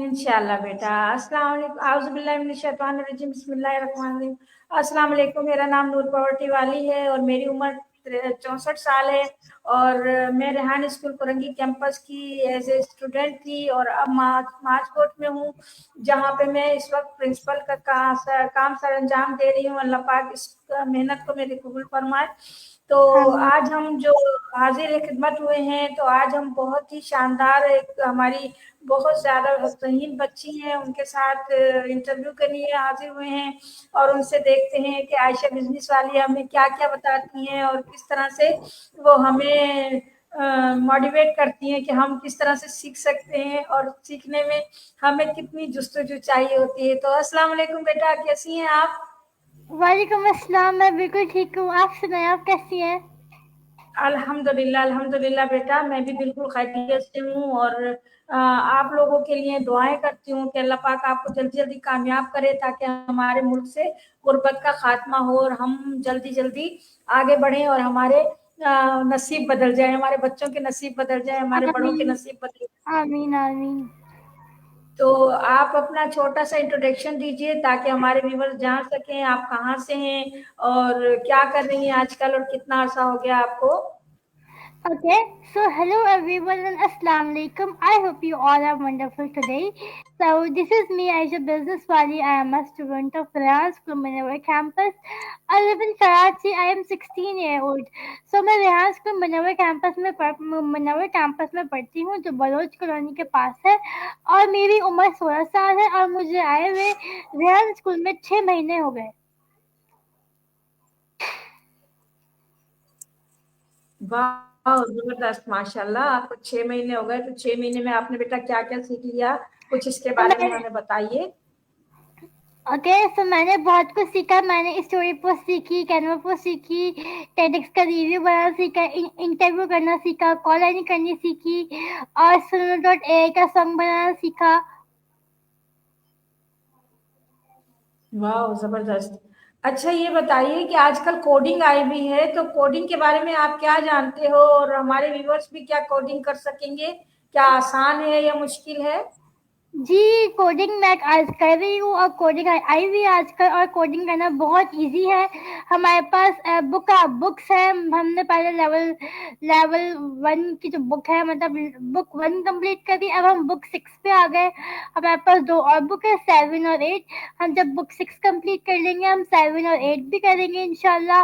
इंशाल्लाह बेटा। अस्सलाम वालेकुम, आउज़ु बिल्लाहि मिनश शैतानिर रजीम, बिस्मिल्लाहिर रहमानिर रहीम। अस्सलाम वालेकुम, मेरा नाम नूर पावर्टी वाली है और मेरी उम्र 64 साल है और मैं रेहान स्कूल कोरंगी कैंपस की एज ए स्टूडेंट थी और अब माजकोट में हूँ, जहाँ पे मैं इस वक्त प्रिंसिपल का काम सर अंजाम दे रही हूँ। अल्लाह पाक इस मेहनत को मेरी कबूल फरमाए। तो आमीन। आज हम जो हाजिर खिदमत हुए हैं, तो आज हम बहुत ही शानदार एक हमारी बहुत ज़्यादा हसीन बच्ची हैं, उनके साथ इंटरव्यू के लिए हाजिर हुए हैं और उनसे देखते हैं कि आयशा बिजनेस वाली हमें क्या-क्या बताती हैं और किस तरह से वो हमें मोटिवेट करती हैं कि हम किस तरह से सीख सकते हैं और सीखने में हमें कितनी जुस्तजू चाहिए होती है। तो अस्सलाम वालेकुम बेटा, कैसी हैं आप? वालेकुम अस्सलाम, मैं बिल्कुल ठीक हूँ। आप सुनाएं, आप कैसी हैं? अल्हम्दुलिल्लाह, अल्हम्दुलिल्लाह बेटा, मैं भी बिल्कुल खैरियत से हूँ और आप लोगों के लिए दुआएं करती हूँ कि अल्लाह पाक आपको जल्दी-जल्दी कामयाब करे, ताकि हमारे मुल्क से गुर्बत का खात्मा हो और हम जल्दी-जल्दी आगे बढ़ें और हमारे नसीब बदल जाए, हमारे बच्चों के नसीब बदल जाए, हमारे बड़ों के आमीन, नसीब बदल जाए। आमीन, आमीन। तो आप अपना छोटा-सा इंट्रोडक्शन दीजिए ताकि हमारे व्यूअर्स जान सकें आप कहाँ से हैं और क्या कर रही हैं आजकल और कितना अरसा हो गया आपको? Okay, so hello everyone and Assalamu alaikum. I hope you all are wonderful today. So this is me, Aisha Business Wali. I am a student of Rehan School Manawar campus. I live in Karachi. I am 16-year-old. So मैं Rehan school Manwar campus में पढ़ती हूँ, जो Bloch colony के पास है और मेरी उम्र 16 साल है और मुझे आए हुए रेहान स्कूल में 6 महीने हो गए। वाह! ज़बरदस्त, माशाल्लाह। आपको 6 महीने हो गए, तो 6 महीने में आपने बेटा क्या-क्या सीख लिया? कुछ इसके तो बारे में मैं हमें बताइए। ओके, सो मैंने बहुत कुछ सीखा। मैंने स्टोरी पोस्ट सीखी, कैनवा पोस्ट सीखी, टेडक्स का रिव्यू बनाना सीखा, इंटरव्यू करना सीखा, कॉल लाइनिंग करनी सीखी और suno.ai का सॉन्ग बनाना सीखा। वाह! ज़बरदस्त। अच्छा, ये बताइए कि आजकल कोडिंग आई हुई है, तो कोडिंग के बारे में आप क्या जानते हो और हमारे व्यूअर्स भी क्या कोडिंग कर सकेंगे? क्या आसान है या मुश्किल है? जी, कोडिंग मैं आज कर रही हूँ और कोडिंग आई हुई है आजकल और कोडिंग करना बहुत ईज़ी है। हमारे पास बुक्स हैं। हमने पहले लेवल 1 की जो बुक है, मतलब बुक 1 कंप्लीट कर दी, अब हम बुक 6 पे आ गए। हमारे पास 2 और बुक है, 7 और 8। हम जब बुक 6 कंप्लीट कर लेंगे, हम 7 और 8 भी करेंगे इंशाल्लाह।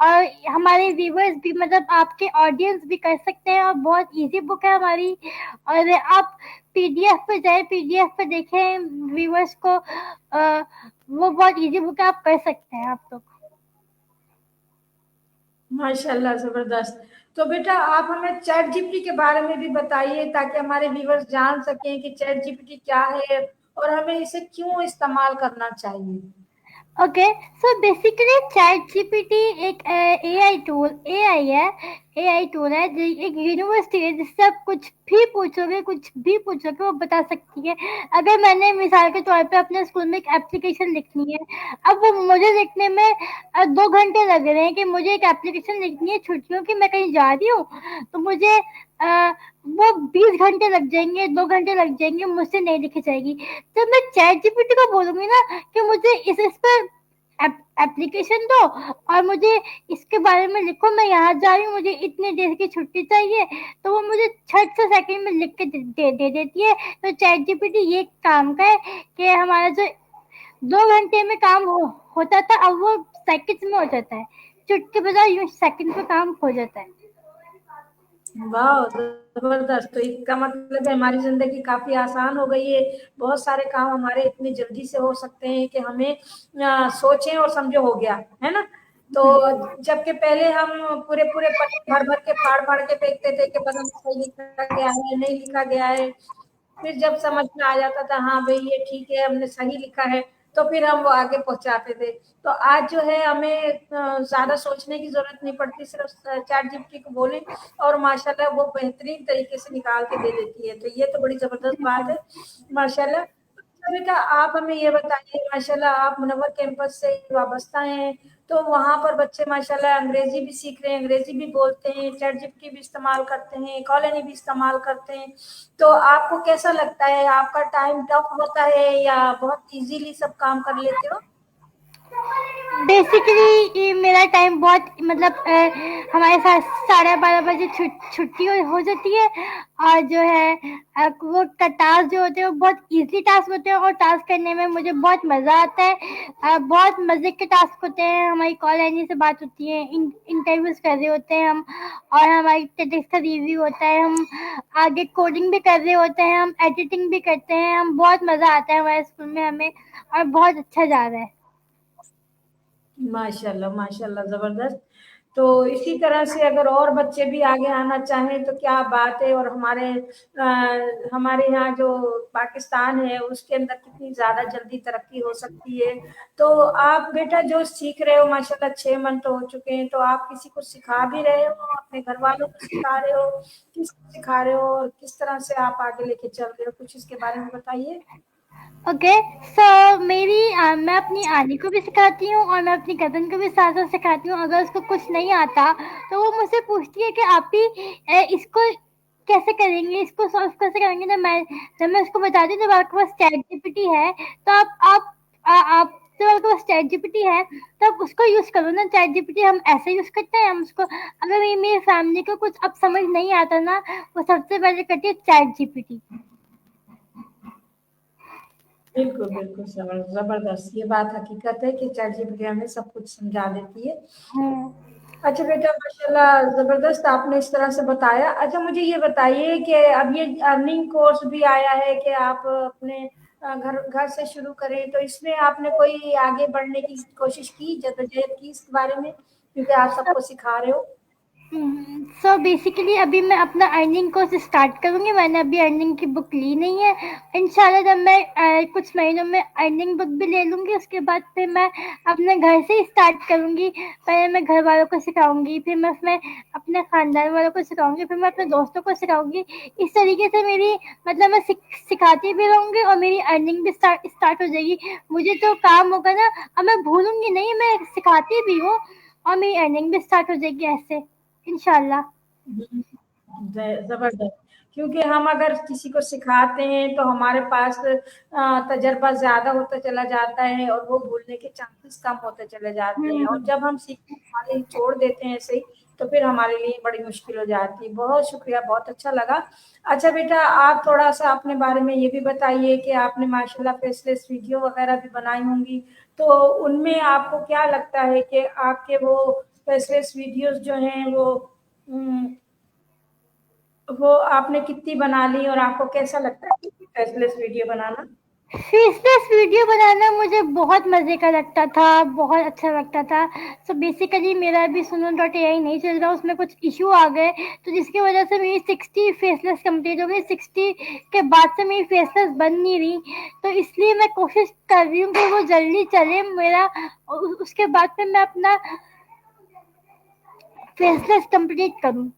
और हमारे व्यूअर्स भी, मतलब आपके ऑडियंस भी कर सकते हैं और बहुत ईज़ी बुक है हमारी। और आप पीडीएफ पे जाए, पीडीएफ पे देखें व्यूअर्स को, वो बहुत इजी बुक है, आप कर सकते हैं आप लोग। माशाल्लाह, ज़बरदस्त। तो बेटा आप हमें चैट जीपीटी के बारे में भी बताइए ताकि हमारे व्यूअर्स जान सकें कि चैट जीपीटी क्या है और हमें इसे क्यों इस्तेमाल करना चाहिए? Okay, so basically chat GPT एक एआई है। एआई टूल है, एक यूनिवर्सिटी है जिससे आप कुछ भी पूछोगे वो बता सकती है। अगर मैंने मिसाल के तौर पे अपने स्कूल में एक एप्लीकेशन लिखनी है, अब वो मुझे लिखने में 2 घंटे लग रहे हैं कि मुझे एक एप्लीकेशन लिखनी है छुट्टियों की, मैं कहीं जा रही हूँ, तो मुझे वो 20 घंटे लग जाएंगे, 2 घंटे लग जाएंगे, मुझसे नहीं लिखी जाएगी। जब मैं चैट जीपीटी को बोलूंगी ना कि मुझे इस पर एप्लीकेशन दो और मुझे इसके बारे में लिखो, मैं यहाँ जा रही हूँ, मुझे इतने देर की छुट्टी चाहिए, तो वो मुझे 6 सेकंड में लिख के दे देती है। तो चैट जीपीटी ये काम का है कि हमारा जो 2 घंटे में काम होता था, अब वो सेकंड में हो जाता है। चुटकी बजाओ, यूं सेकंड पे काम हो जाता है। वाह! ज़बरदस्त। तो इसका मतलब है हमारी ज़िंदगी काफ़ी आसान हो गई है। बहुत सारे काम हमारे इतनी जल्दी से हो सकते हैं कि हमें सोचें और समझो हो गया, है ना? तो जबकि पहले हम पूरे-पूरे पन्ने भर-भर के फाड़-फाड़ के फेंकते थे कि पता नहीं सही लिखा गया है, नहीं लिखा गया है। फिर जब समझ में आ जाता था हाँ भाई ये ठीक है, हमने सही लिखा है, तो फिर हम वो आगे पहुँचाते थे। तो आज जो है हमें ज़्यादा सोचने की ज़रूरत नहीं पड़ती, सिर्फ चैट जीपीटी को बोलें और माशाल्लाह वो बेहतरीन तरीके से निकाल के दे देती है। तो ये तो बड़ी ज़बरदस्त बात है, माशाल्लाह। अच्छा बेटा आप हमें ये बताइए, माशाल्लाह आप मुनव्वर कैंपस से वाबस्ता हैं, तो वहाँ पर बच्चे माशाल्लाह अंग्रेजी भी सीख रहे हैं, अंग्रेजी भी बोलते हैं, चैट जीपीटी भी इस्तेमाल करते हैं, कॉलोनी भी इस्तेमाल करते हैं। तो आपको कैसा लगता है, आपका टाइम टफ होता है या बहुत इजीली सब काम कर लेते हो? बेसिकली ये मेरा टाइम बहुत मतलब हमारे साथ 12:30 बजे छुट्टी हो जाती है, और जो है वो टास्क जो होते हैं वो बहुत इजी टास्क होते हैं, और टास्क करने में मुझे बहुत मज़ा आता है। बहुत मज़े के टास्क होते हैं, हमारी कॉल आईडी से बात होती है, इंटरव्यूज कर रहे होते हैं हम, और हमारी टेक्स्ट का रिव्यू होता है, हम आगे कोडिंग भी कर रहे होते हैं, हम एडिटिंग भी करते हैं, हम बहुत मज़ा आता है हमारे स्कूल में हमें, और बहुत अच्छा जा रहा है। माशाल्लाह माशाल्लाह, जबरदस्त। तो इसी तरह से अगर और बच्चे भी आगे आना चाहें तो क्या बात है। और हमारे यहाँ जो पाकिस्तान है उसके अंदर कितनी ज्यादा जल्दी तरक्की हो सकती है। तो आप बेटा जो सीख रहे हो माशाल्लाह, 6 मंथ हो चुके हैं, तो आप किसी को सिखा भी रहे हो, अपने घर वालों को सिखा रहे हो, किसको सिखा रहे हो और किस तरह से आप आगे लेके चल रहे हो, कुछ इसके बारे में बताइए। ओके, सो मैं अपनी आनी को भी सिखाती हूँ, और मैं अपनी कज़न को भी साथ साथ सिखाती हूँ। अगर उसको कुछ नहीं आता तो वो मुझसे पूछती है कि आप ही इसको कैसे करेंगे, इसको सॉल्व कैसे करेंगे। जब मैं उसको बताती हूँ, जब आपके पास चैट जीपीटी है तो आप जब आपके पास चैट जीपीटी है तो आप उसको यूज करो ना। चैट जीपीटी हम ऐसे यूज करते हैं, हम उसको अगर मेरी फैमिली को कुछ अब समझ नहीं आता ना, वो सबसे पहले करती है चैट जीपीटी। बिल्कुल बिल्कुल, जबरदस्त। ये बात हकीकत है कि चैट जीपीटी हमें सब कुछ समझा देती है। अच्छा बेटा, माशाल्लाह जबरदस्त आपने इस तरह से बताया। अच्छा मुझे ये बताइए कि अब ये अर्निंग कोर्स भी आया है कि आप अपने घर घर से शुरू करें, तो इसमें आपने कोई आगे बढ़ने की कोशिश की, जद्दोजहद की इस बारे में, क्योंकि आप सबको सिखा रहे हो। सो बेसिकली अभी मैं अपना अर्निंग कोर्स स्टार्ट करूँगी। मैंने अभी अर्निंग की बुक ली नहीं है। इंशाल्लाह जब मैं कुछ महीनों में अर्निंग बुक भी ले लूँगी, उसके बाद फिर मैं अपने घर से ही स्टार्ट करूँगी। पहले मैं घर वालों को सिखाऊँगी, फिर मैं उसमें अपने ख़ानदान वालों को सिखाऊँगी, फिर मैं अपने दोस्तों को सिखाऊँगी। इस तरीके से मेरी मतलब मैं सिखाती भी रहूँगी और मेरी अर्निंग भी स्टार्ट हो जाएगी। मुझे तो काम होगा ना, अब मैं भूलूँगी नहीं, मैं सिखाती भी हूँ और मेरी अर्निंग भी स्टार्ट हो जाएगी ऐसे, इंशाल्लाह। जबरदस्त। क्योंकि हम अगर किसी को सिखाते हैं तो हमारे पास तजर्बा ज्यादा होता चला जाता है और वो भूलने के चांसेस कम होते चले जाते हैं। और जब हम सीखने वाले छोड़ देते हैं ऐसे ही, तो फिर हमारे लिए बड़ी मुश्किल हो जाती है। बहुत शुक्रिया, बहुत अच्छा लगा। अच्छा बेटा, आप थोड़ा सा अपने बारे में ये भी बताइए कि आपने माशाल्लाह फेसलेस वीडियो वगैरह भी बनाई होंगी, तो उनमें आपको क्या लगता है कि आपके वो फेसलेस वीडियोस जो हैं वो आपने कितनी बना ली और आपको कैसा लगता है फेसलेस वीडियो बनाना? फेसलेस वीडियो बनाना मुझे बहुत मज़े का लगता था, बहुत अच्छा लगता था। सो बेसिकली मेरा अभी suno.ai नहीं चल रहा, उसमें कुछ इशू आ गए, तो जिसकी वजह से मेरी 60 फेसलेस कंप्लीट हो गई। 60 के बाद से मेरी फेसलेस बन नहीं रही, तो इसलिए मैं कोशिश कर रही हूँ कि वो जल्दी चले मेरा, उसके बाद फिर मैं अपना फेसलेस कंप्लीट करूँ।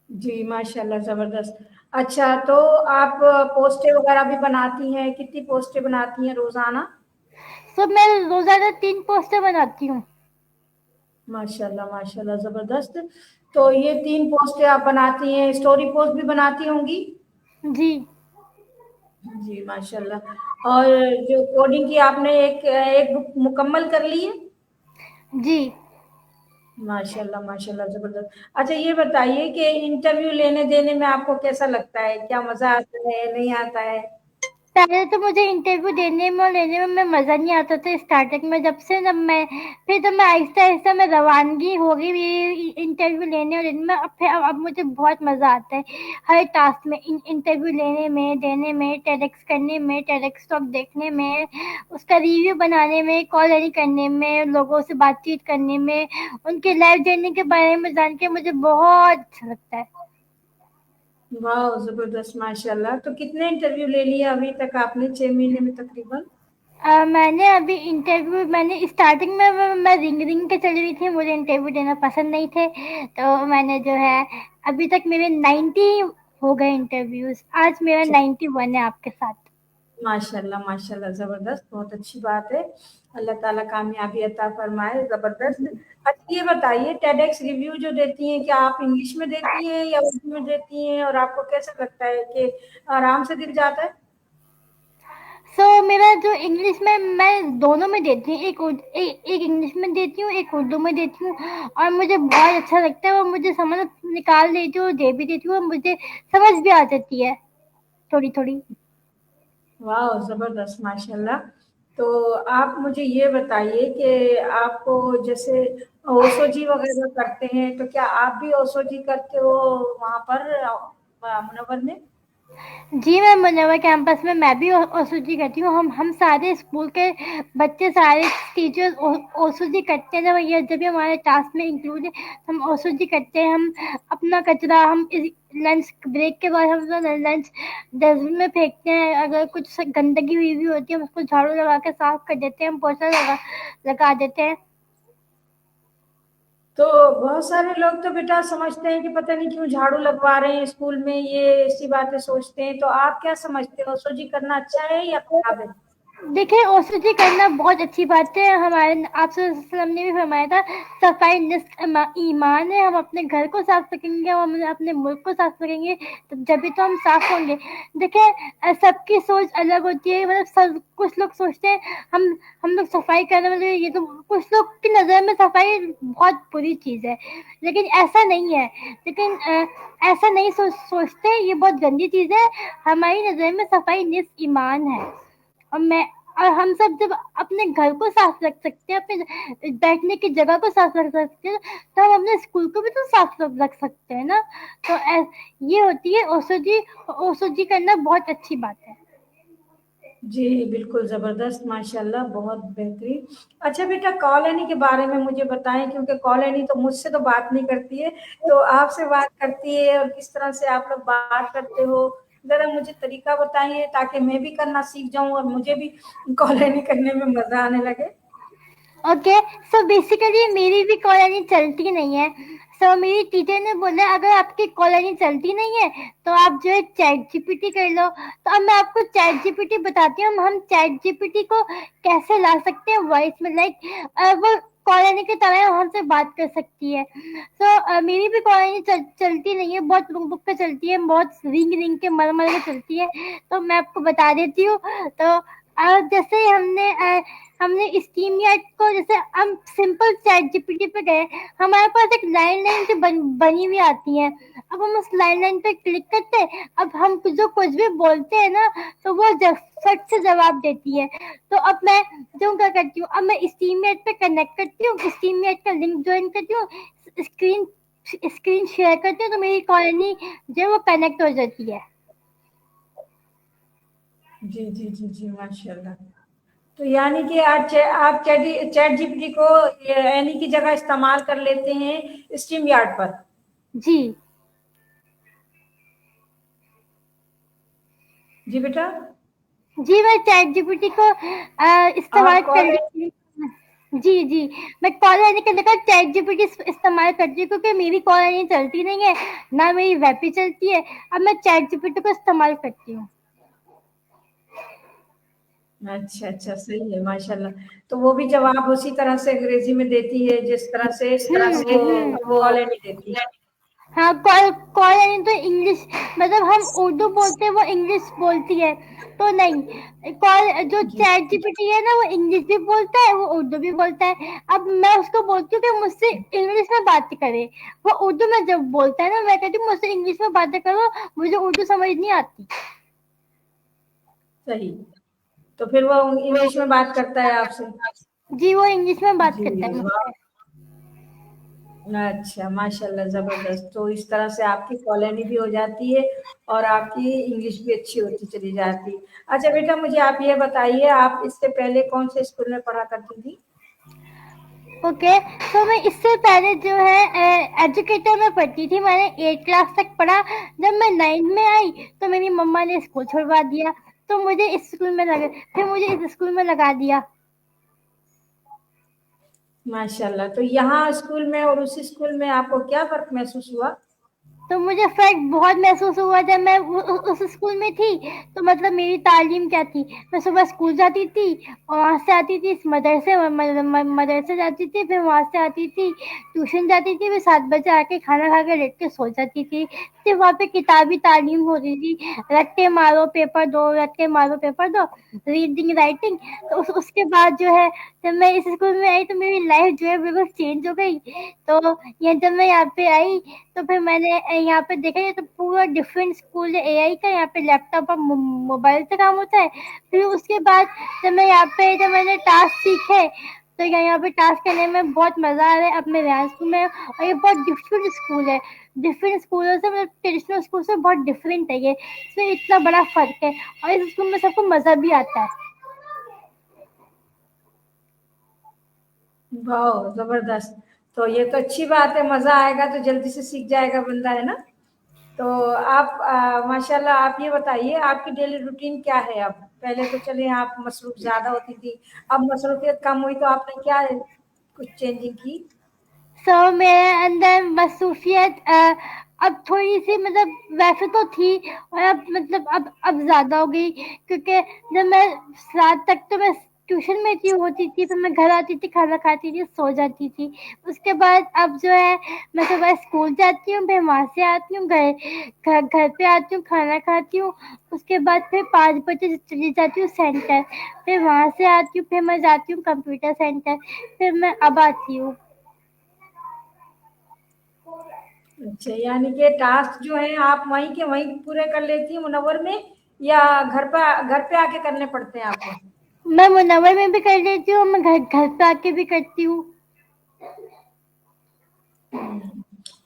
जी माशाल्लाह, जबरदस्त। अच्छा तो आप पोस्टें वगैरह भी बनाती हैं, कितनी पोस्टें बनाती हैं रोजाना? सो मैं रोज़ाना 3 पोस्टर बनाती हूँ। माशाल्लाह माशाल्लाह, जबरदस्त। तो ये 3 पोस्टें आप बनाती हैं, स्टोरी पोस्ट भी बनाती होंगी? जी। जी माशाल्लाह। और जो कोडिंग की आपने एक एक बुक मुकम्मल कर ली है? जी। माशाल्लाह माशाल्लाह, जबरदस्त। अच्छा ये बताइए कि इंटरव्यू लेने देने में आपको कैसा लगता है, क्या मजा आता है, नहीं आता है? पहले तो मुझे इंटरव्यू देने में और लेने में मज़ा नहीं आता था स्टार्टिंग में, जब मैं आहिस्ता आहिस्ता मैं रवानगी हो गई मेरी इंटरव्यू लेने और देने में, अब मुझे बहुत मज़ा आता है हर टास्क में, इंटरव्यू लेने में, देने में, टेडेक्स करने में, टेडेक्स टॉक देखने में, उसका रिव्यू बनाने में, कॉल रेडी करने में, लोगों से बातचीत करने में, उनके लाइव जर्नी के बारे में जान के मुझे बहुत अच्छा लगता है। वाह जबरदस्त, माशाल्लाह। तो कितने इंटरव्यू ले लिए अभी तक आपने, 6 महीने में तकरीबन? मैंने अभी इंटरव्यू मैंने स्टार्टिंग में मैं रिंग रिंग के चली हुई थी, मुझे इंटरव्यू देना पसंद नहीं थे, तो मैंने जो है अभी तक मेरे 90 हो गए इंटरव्यूज, आज मेरा 91 है आपके साथ। माशाल्लाह माशाल्लाह, ज़बरदस्त, बहुत अच्छी बात है। अल्लाह ताला कामयाबी अता फरमाए, ज़बरदस्त। अच्छा ये बताइए, टेडएक्स रिव्यू जो देती हैं, क्या आप इंग्लिश में देती हैं या उर्दू में देती हैं? और आपको कैसा लगता है कि आराम से दिल जाता है? मेरा जो इंग्लिश में, मैं दोनों में देती हूँ, एक इंग्लिश में देती हूँ, एक उर्दू में देती हूँ, और मुझे बहुत अच्छा लगता है। और मुझे समझ निकाल देती हूँ, दे भी देती हूँ, और मुझे समझ भी आ जाती है थोड़ी थोड़ी। वाह, ज़बरदस्त, माशाल्लाह। तो आप मुझे ये बताइए कि आपको जैसे ओसोजी वगैरह करते हैं, तो क्या आप भी ओसोजी करते हो वहाँ पर मुनव्वर में? जी, मैं मुनव्वर कैंपस में मैं भी ओसोजी करती हूँ। हम सारे स्कूल के बच्चे, सारे टीचर्स ओसोजी करते हैं। जब भी हमारे टास्क में इंक्लूड है, हम ओसोजी करते हैं। हम अपना कचरा, हम लंच ब्रेक के बाद हम लंच डस्टबिन में फेंकते हैं। अगर कुछ गंदगी हुई होती है, हम उसको झाड़ू लगा के साफ कर देते हैं, हम पोछा लगा देते हैं। तो बहुत सारे लोग तो बेटा समझते हैं कि पता नहीं क्यों झाड़ू लगवा रहे हैं स्कूल में, ये ऐसी बातें सोचते हैं। तो आप क्या समझते हो, ओसोजी करना अच्छा है या खराब है? देखिए, ओसोजी करना बहुत अच्छी बात है। हमारे आप वसल्लम ने भी फरमाया था, सफाई निस्फ ईमान है। हम अपने घर को साफ रखेंगे, हम अपने मुल्क को साफ रखेंगे, तो जब भी तो हम साफ होंगे। देखिए, सबकी सोच अलग होती है। मतलब सब, कुछ लोग सोचते हैं हम लोग सफाई करने वाले, ये तो कुछ लोग की नज़र में सफाई बहुत बुरी चीज़ है, लेकिन ऐसा नहीं है। लेकिन ऐसा नहीं सोचते, ये बहुत गंदी चीज़ है। हमारी नज़र में सफाई निस्फ ईमान है। और मैं और हम सब जब अपने घर को साफ रख सकते हैं, अपने बैठने की जगह को साफ रख सकते हैं, तो हम अपने स्कूल को भी तो साफ रख सकते हैं ना। तो ये होती है ओसोजी। ओसोजी करना बहुत अच्छी बात है। जी बिल्कुल, ज़बरदस्त, माशाल्लाह, बहुत बेहतरीन। अच्छा बेटा, कॉलोनी के बारे में मुझे बताएं, क्योंकि कॉलोनी तो मुझसे तो बात नहीं करती है, तो आपसे बात करती है, और किस तरह से आप लोग बात करते हो, ज़रा मुझे तरीका बताइए ताकि मैं भी करना सीख जाऊं और मुझे भी कॉलोनी करने में मज़ा आने लगे। ओके, सो बेसिकली मेरी भी कॉलोनी चलती नहीं है। मेरी टीचर ने बोला, अगर आपकी कॉलोनी चलती नहीं है तो आप जो है चैट जीपीटी कर लो। तो अब मैं आपको चैट जीपीटी बताती हूँ, हम चैट जीपीटी को कैसे ला सकते हैं वॉइस में। वो कॉलोनी की तरह हमसे बात कर सकती है। मेरी भी कॉलोनी चलती नहीं है, बहुत रुक रुक के चलती है, बहुत रिंग रिंग के मर मर के चलती है। तो मैं आपको बता देती हूँ। तो जैसे हमने स्टीम यार्ड को, जैसे हम सिंपल चैट जीपीटी पे गए, हमारे पास एक लाइन लाइन जो बनी हुई आती है। अब हम उस लाइन लाइन पे क्लिक करते हैं, अब हम जो कुछ भी बोलते हैं ना, तो वो फट से जवाब देती है। तो अब मैं जो क्या करती हूँ, अब मैं स्टीम यार्ड पे कनेक्ट करती हूँ, स्टीम यार्ड का लिंक ज्वाइन करती हूँ, स्क्रीन स्क्रीन शेयर करती हूँ, तो मेरी कॉलोनी जो है वो कनेक्ट हो जाती है। जी जी जी जी, माशाल्लाह। तो यानी कि आप चैट चैट जीपीटी को एनी की जगह इस्तेमाल कर लेते हैं स्ट्रीम यार्ड पर? जी जी बेटा। जी, मैं चैट जीपीटी को आप इस्तेमाल कर कॉल लेती हूँ। जी जी, मैं कॉल आने के लिए चैट जीपीटी इस्तेमाल करती हूँ, क्योंकि मेरी कॉल आने चलती नहीं है, ना मेरी वेब पे चलती है। अब मैं चैट जीपीटी को इस्तेमाल करती हूँ। अच्छा अच्छा, सही है, माशाल्लाह। तो वो भी जवाब उसी तरह से अंग्रेजी में देती है जिस तरह से वो कॉल में देती है? हाँ, कॉल कॉल यानी तो इंग्लिश, मतलब हम उर्दू बोलते हैं, वो इंग्लिश बोलती है। तो नहीं, कॉल जो जी चैट जीपीटी है ना, वो इंग्लिश भी बोलता है, वो उर्दू भी बोलता है। अब मैं उसको बोलती हूँ कि मुझसे इंग्लिश में बात करे, वो उर्दू में जब बोलता है ना, मैं कहती हूँ मुझसे इंग्लिश में बातें करो, मुझे उर्दू समझ नहीं आती। सही। तो फिर वो इंग्लिश में बात करता है आपसे? जी, वो इंग्लिश में बात जी, करता है वाह। मुझसे। अच्छा, माशाल्लाह, ज़बरदस्त। तो इस तरह से आपकी कॉलोनी भी हो जाती है और आपकी इंग्लिश भी अच्छी होती चली जाती। अच्छा बेटा, मुझे आप ये बताइए, आप इससे पहले कौन से स्कूल में पढ़ा करती थी? ओके, तो मैं इससे पहले जो है एजुकेटर में पढ़ती थी। मैंने 8 क्लास तक पढ़ा। जब मैं 9 में आई तो मेरी मम्मा ने स्कूल छुड़वा दिया, तो मुझे इस स्कूल में लगा, फिर मुझे इस स्कूल में लगा दिया। माशाल्लाह। तो यहाँ स्कूल में और उसी स्कूल में आपको क्या फ़र्क महसूस हुआ? تو مجھے فرق بہت محسوس ہوا جب میں اس اسکول میں تھی. تو مطلب میری تعلیم کیا تھی, میں صبح اسکول جاتی تھی اور وہاں سے آتی تھی مدرسے جاتی تھی, پھر وہاں سے آتی تھی ٹیوشن جاتی تھی, پھر 7 بجے آ کے کھانا کھا کے لیٹ کے سو جاتی تھی. پھر وہاں پہ کتابی تعلیم ہوتی تھی, رٹے مارو پیپر دو, رٹے مارو پیپر دو, ریڈنگ رائٹنگ. تو اس کے بعد جو ہے جب میں اس اسکول میں آئی تو میری لائف جو ہے بالکل چینج ہو گئی. تو یہ جب میں یہاں پہ آئی تو پھر میں نے یہاں پہ دیکھا یہ تو پورا ڈفرینٹ اسکول ہے اے آئی کا. یہاں پہ لیپ ٹاپ اور موبائل سے کام ہوتا ہے. پھر اس کے بعد جب میں نے ٹاسک سیکھے تو یہاں پہ ٹاسک کرنے میں بہت مزہ آ رہا ہے اپنے ریاض اسکول میں. اور یہ بہت ڈفرینٹ اسکول ہے, ڈفرینٹ اسکولوں سے مطلب ٹریڈیشنل اسکول سے بہت ڈفرینٹ ہے. یہ اس میں اتنا بڑا فرق ہے اور اس اسکول میں سب کو مزہ بھی آتا ہے. واہ زبردست. تو یہ تو اچھی بات ہے, مزہ آئے گا تو جلدی سے سیکھ جائے گا بندہ, ہے نا. تو آپ ماشاء اللہ آپ یہ بتائیے آپ کی ڈیلی روٹین کیا ہے اب؟ پہلے تو چلے آپ مصروف زیادہ ہوتی تھی, اب مصروفیت کم ہوئی تو آپ نے کیا کچھ چینجنگ کی؟ سو میرے اندر مصروفیت اب تھوڑی سی مطلب ویسے تو تھی اور اب زیادہ ہو گئی, کیونکہ جب میں رات تک تو میں ٹیوشن میں ہوتی تھی, پھر میں گھر آتی تھی, کھانا کھاتی تھی, سو جاتی تھی. اس کے بعد اب جو ہے میں صبح اسکول جاتی ہوں, پھر وہاں سے آتی ہوں, گھر پہ آتی ہوں, کھانا کھاتی ہوں. اس کے بعد پھر 5 بجے چلی جاتی ہوں سینٹر, پھر وہاں سے آتی ہوں, پھر میں جاتی ہوں کمپیوٹر سینٹر, پھر میں اب آتی ہوں. اچھا, یعنی کہ ٹاسک جو ہیں آپ وہیں کے وہیں پورے کر لیتی ہیں منور میں, یا گھر پہ آ کے کرنے پڑتے ہیں آپ کو؟ میں منور میں بھی کر لیتی ہوں, میں گھر پہ آ کے بھی کرتی ہوں.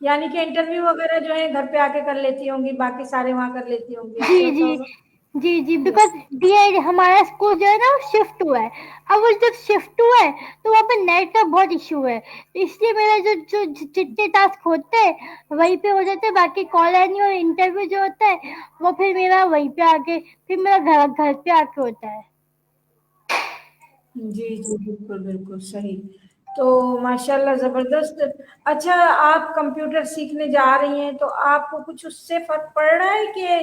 یعنی کہ انٹرویو وغیرہ جو ہے گھر پہ آ کے کر لیتی ہوں گی, باقی سارے وہاں کر لیتی ہوں گی, ایسے جی ہوتا جی ہوگا. جی جی بیکاز ہمارا اسکول جو ہے نا وہ شفٹ ہوا ہے. اب وہ جب شفٹ ہوا ہے تو وہاں پہ نیٹ کا بہت ایشو ہے, اس لیے میرا جو جتنے ٹاسک ہوتے ہیں وہیں پہ ہو جاتے ہیں. باقی کال آنی اور انٹرویو جو ہوتا ہے وہ پھر میرا وہیں پہ آ کے, پھر میرا گھر پہ آ کے ہوتا ہے. جی جی بالکل بالکل صحیح. تو ماشاء اللہ زبردست. اچھا, آپ کمپیوٹر سیکھنے جا رہی ہیں تو آپ کو کچھ اس سے فرق پڑ رہا ہے کہ,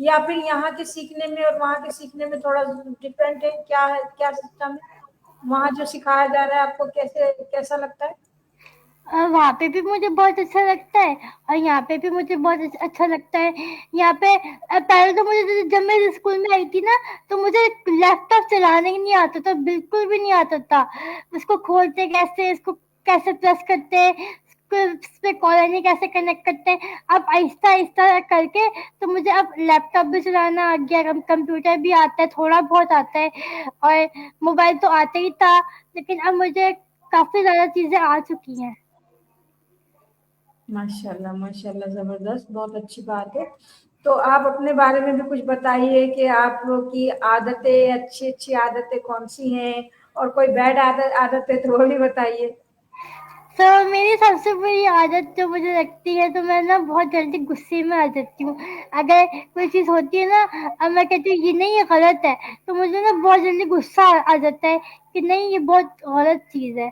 یا پھر یہاں کے سیکھنے میں اور وہاں کے سیکھنے میں تھوڑا ڈفرینٹ ہے, کیا ہے کیا سسٹم ہے وہاں جو سکھایا جا رہا ہے آپ کو کیسا لگتا ہے؟ وہاں پہ بھی مجھے بہت اچھا لگتا ہے اور یہاں پہ بھی مجھے بہت اچھا لگتا ہے. یہاں پہ پہلے تو مجھے جب میں اسکول میں آئی تھی نا تو مجھے لیپ ٹاپ چلانے ہی نہیں آتا تھا, بالکل بھی نہیں آتا تھا. اس کو کھولتے کیسے, اس کو کیسے پریس کرتے, اس پہ کالر کیسے کنیکٹ کرتے ہیں. اب آہستہ آہستہ کر کے تو مجھے اب لیپ ٹاپ بھی چلانا آ گیا, کمپیوٹر بھی آتا ہے, تھوڑا بہت آتا ہے, اور موبائل تو آتا ہی تھا, لیکن اب مجھے کافی زیادہ چیزیں آ چکی ہیں. ماشاء اللہ زبردست, بہت اچھی بات ہے. تو آپ اپنے بارے میں بھی کچھ بتائیے کہ آپ کی عادتیں, اچھی عادتیں کون سی ہیں, اور کوئی بیڈ عادت ہے تو وہ بھی بتائیے. تو میری سب سے بری عادت جو مجھے لگتی ہے, تو میں نا بہت جلدی غصے میں آ جاتی ہوں. اگر کوئی چیز ہوتی ہے نا اب میں کہتی ہوں یہ نہیں, یہ غلط ہے, تو مجھے نا بہت جلدی غصہ آ جاتا ہے کہ نہیں یہ بہت غلط چیز ہے.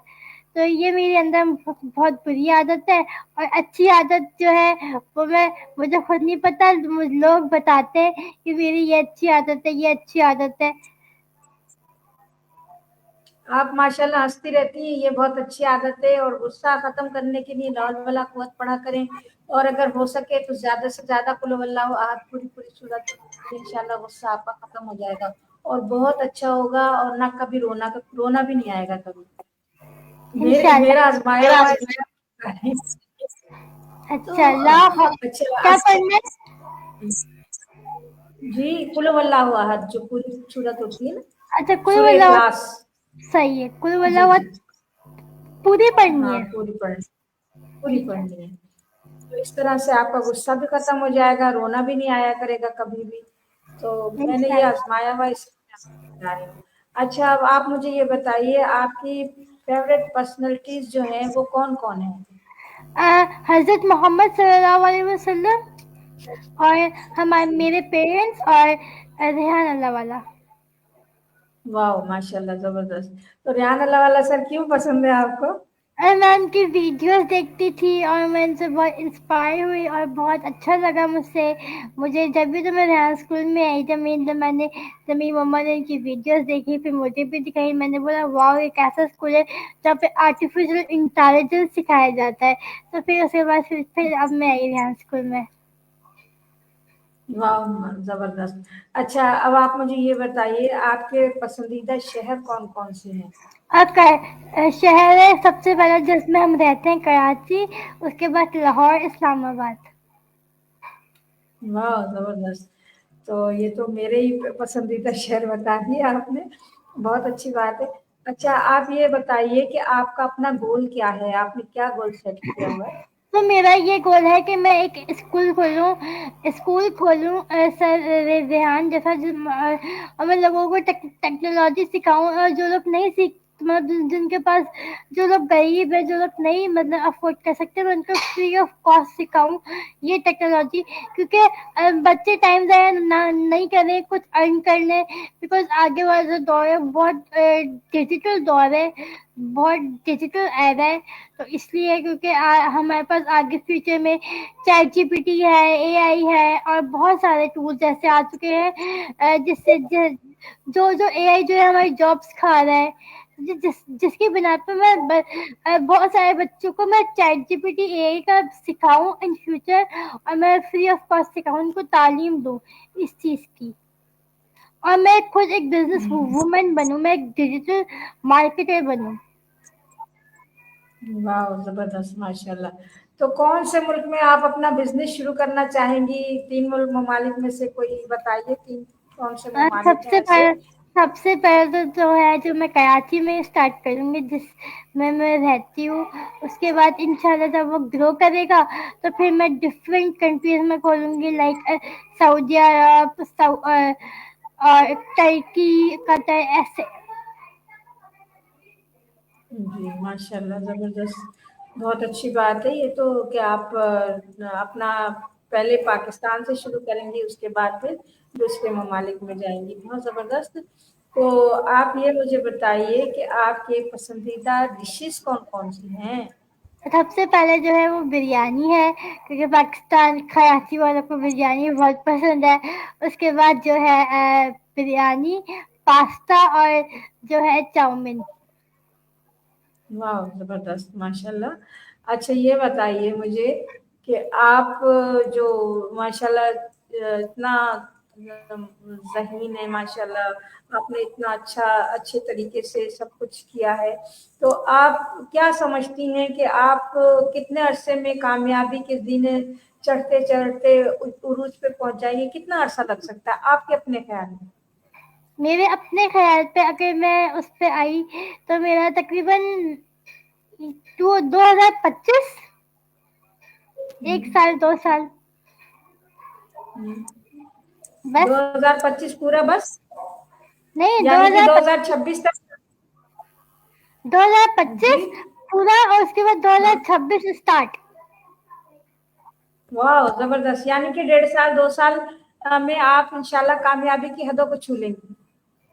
تو یہ میرے اندر بہت بری عادت ہے. اور اچھی عادت جو ہے وہ مجھے خود نہیں پتا, لوگ بتاتے ہیں کہ میری یہ اچھی عادت ہے, یہ اچھی عادت ہے. آپ ماشاء اللہ ہنستی رہتی ہیں, یہ بہت اچھی عادت ہے. اور غصہ ختم کرنے کے لیے لا حول ولا قوت پڑھا کریں, اور اگر ہو سکے تو زیادہ سے زیادہ قل هو اللہ احد پوری صورت انشاء اللہ غصہ آپ کا ختم ہو جائے گا, اور بہت اچھا ہوگا, اور نہ کبھی رونا بھی نہیں آئے گا کبھی. انشاءاللہ. میرا آزمایا ہوا تو اچھا اللہ کیا اچھا. پڑھنا ہے؟ جی قل هو اللہ احد جو پوری صورت ہوتی ہے نا, اچھا کل سورہ واللہ اخلاص. صحیح ہے, کل واللہ جی جی پوری پڑھنی ہاں ہے. پوری پڑھنی ہے. تو اس طرح سے آپ کا غصہ بھی ختم ہو جائے گا, رونا بھی نہیں آیا کرے گا کبھی بھی. تو میں نے یہ انشاءاللہ. آزمایا ہوا, اس بتا رہی ہوں. اچھا, اب آپ مجھے یہ بتائیے آپ کی فیوریٹ پرسنالٹیز جو ہیں وہ کون کون ہیں؟ حضرت محمد صلی اللہ علیہ وسلم, اور میرے پیرنٹس, اور ریحان اللہ والا. واہ ماشاء اللہ زبردست. تو ریحان اللہ والا سر کیوں پسند ہے آپ کو؟ और मैं उनकी वीडियोस देखती थी और मैं उनसे बहुत इंस्पायर हुई और बहुत अच्छा लगा मुझे जब भी तो मैं रेहान स्कूल में आई जब मेरी मम्मा ने उनकी वीडियोस देखी, फिर मुझे भी दिखाई, मैंने बोला वाह एक ऐसा स्कूल है जहाँ पे आर्टिफिशियल इंटेलिजेंस सिखाया जाता है। तो फिर उसके बाद फिर अब मैं आई रेहान स्कूल में। वाह, जबरदस्त। अच्छा, अब आप मुझे ये बताइए, आपके पसंदीदा शहर कौन कौन से हैं? और शहर है सबसे पहला जिसमें हम रहते हैं कराची, उसके बाद लाहौर, इस्लामाबाद। वाह, जबरदस्त। तो ये तो मेरे ही पसंदीदा शहर बता दिया आपने। बहुत अच्छी बात है। अच्छा, आप ये बताइए कि आपका अपना गोल क्या है? आपने क्या गोल सेट किया हुआ है? तो मेरा ये गोल है कि मैं एक स्कूल खोलूं सर रेहान जैसा और मैं लोगों को टेक्नोलॉजी सिखाऊं, और जो लोग नहीं सीख मतलब जिनके पास, जो लोग गरीब है, जो लोग नहीं मतलब अफोर्ड कर सकते, मैं उनको फ्री ऑफ कॉस्ट सिखाऊं ये टेक्नोलॉजी। क्योंकि बच्चे टाइम ज़ाया नहीं करें, कुछ अर्न कर लें, बिकॉज आगे वाला जो दौर है बहुत डिजिटल दौर है, बहुत डिजिटल एरा है। तो इसलिए क्योंकि हमारे पास आगे फ्यूचर में चैट जीपीटी है, एआई है और बहुत सारे टूल्स ऐसे आ चुके हैं जिससे जो एआई जो है हमारी जॉब्स खा रहा है, जिसकी बिना पे बहुत सारे बच्चों को मैं चैट जीपीटी एआई का सिखाऊं इन फ्यूचर, और मैं फ्री ऑफ कॉस्ट सिखाऊं, उनको तालीम दूं इस चीज की, और मैं खुद एक बिजनेस हम्म, वुमन बनूं, मैं एक डिजिटल मार्केटर बनूं। वाह, जबरदस्त, माशाल्लाह। तो कौन से मुल्क में आप अपना बिजनेस शुरू करना चाहेंगी? 3 मुल्क ममालिक में से कोई बताइए, 3 कौन से और ममालिक हैं ऐसे? सबसे पहले तो जो है जो मैं कराची में स्टार्ट करूंगी जिसमें मैं रहती हूँ, उसके बाद इंशाल्लाह जब वो ग्रो करेगा तो फिर मैं डिफरेंट कंट्रीज में खोलूंगी, लाइक सऊदी अरब, और टर्की, कतर, ऐसे। जी, माशाल्लाह, ज़बरदस्त। बहुत अच्छी बात है ये तो, कि आप अपना पहले पाकिस्तान से शुरू करेंगी, उसके बाद फिर दूसरे ममालिक में जाएँगी। बहुत ज़बरदस्त। तो आप ये मुझे बताइए कि आपके पसंदीदा डिशेज़ कौन-कौन सी हैं? सबसे पहले जो है वो बिरयानी है, क्योंकि पाकिस्तान कराची वालों को बिरयानी बहुत पसंद है। उसके बाद जो है बिरयानी, पास्ता और जो है चाउमीन। वाह! ज़बरदस्त, माशाल्लाह। अच्छा, ये बताइए मुझे कि आप जो माशाल्लाह इतना ज़हीन है माशाल्लाह, आपने इतना अच्छे तरीके से सब कुछ किया है। तो आप क्या समझती हैं कि आप कितने अरसे में कामयाबी के दिन चढ़ते-चढ़ते उरूज पे पहुँच जाएँगी? कितना अरसा लग सकता है आपके अपने ख़्याल में? मेरे अपने ख्याल पे अगर मैं उस पे आई तो मेरा तकरीबन 2025, हुँ, 1 साल 2 साल हुँ। बस। 2025 पूरा बस? नहीं, यानी कि 2026 तक? जी। 2025 पूरा और उसके बाद हाँ। 2026 स्टार्ट। वाह, जबरदस्त। यानी कि 1.5 साल 2 साल में आप इंशाल्लाह कामयाबी की हदों को छू लेंगी।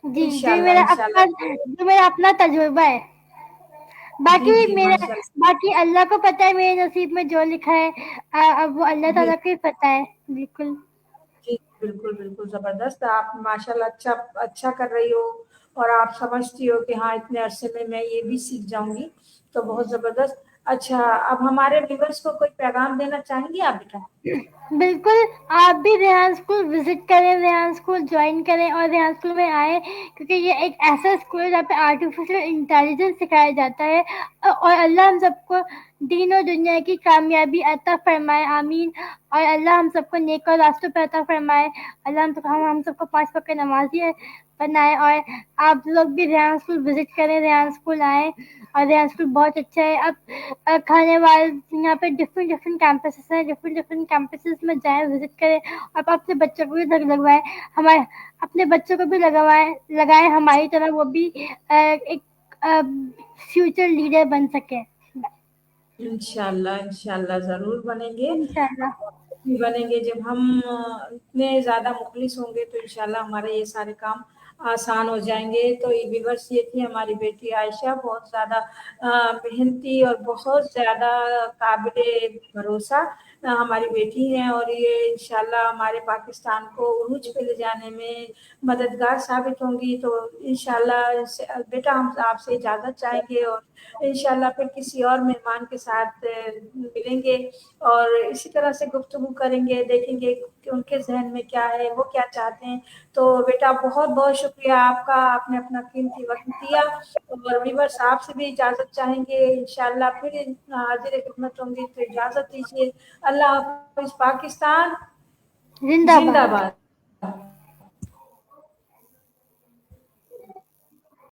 जी, इंशाल्लाह, इंशाल्लाह। जो मेरा अपना तजुर्बा है। जी, बाकी जी, मेरा माशाल्लाह। बाकी अल्लाह को पता है मेरे नसीब में जो लिखा है, अब वो अल्लाह जी, ताला को ही पता है। बिल्कुल। जी, बिल्कुल, बिल्कुल, ज़बरदस्त। आप माशाल्लाह अच्छा अच्छा कर रही हो, और आप समझती हो कि हाँ, इतने अरसे में मैं ये भी सीख जाऊँगी, तो बहुत ज़बरदस्त। अच्छा, अब हमारे व्यूअर्स को कोई पैगाम देना चाहेंगी आप बेटा? बिल्कुल, आप भी रेहान स्कूल विजिट करें, रेहान स्कूल ज्वाइन करें और रेहान स्कूल में आए, क्योंकि ये एक ऐसा स्कूल है जहाँ पे आर्टिफिशियल इंटेलिजेंस सिखाया जाता है, और अल्लाह हम सबको दीन और दुनिया की कामयाबी अता फरमाए, आमीन। और अल्लाह हम सबको नेक और रास्तों पर अता फरमाए। अल्लाह हम सबको 5 वक्त नमाजी बनाए, और आप लोग भी रेहान स्कूल विजिट करें, रेहान स्कूल आए, और रेहान स्कूल बहुत अच्छा है। अब खाने वाले यहाँ पे डिफरेंट डिफरेंट कैंपसेस हैं, डिफरेंट डिफरेंट कैंपसेस में जाएं, विजिट करें, और अपने बच्चों को भी लगवाएं, हमारे अपने बच्चों को भी लगाएं हमारी तरह वो भी एक फ्यूचर लीडर बन सके। इंशाल्लाह, इंशाल्लाह ज़रूर बनेंगे। इंशाल्लाह। भी बनेंगे जब हम इतने ज़्यादा मुखलिस होंगे, तो इंशाल्लाह हमारे ये सारे काम आसान हो जाएंगे। तो ये व्यूअर्स, ये थी हमारी बेटी आयशा, बहुत ज़्यादा मेहनती और बहुत ज़्यादा काबिले भरोसा हमारी बेटी हैं, और ये इंशाल्लाह हमारे पाकिस्तान को उरूज पे ले जाने में मददगार साबित होंगी। तो इंशाल्लाह बेटा हम आपसे इजाज़त चाहेंगे, और इंशाल्लाह फिर किसी और मेहमान के साथ मिलेंगे और इसी तरह से गुफ्तगू करेंगे, देखेंगे कि उनके जहन में क्या है, वो क्या चाहते हैं। तो बेटा बहुत बहुत शुक्रिया आपका, आपने अपना कीमती वक्त दिया। और व्यूअर्स, आपसे भी इजाज़त चाहेंगे, इंशाल्लाह फिर हाजिर खिदमत होंगी। तो इजाज़त दीजिए। अल्लाह हाफ़िज़। पाकिस्तान जिंदाबाद। जिंदाबाद।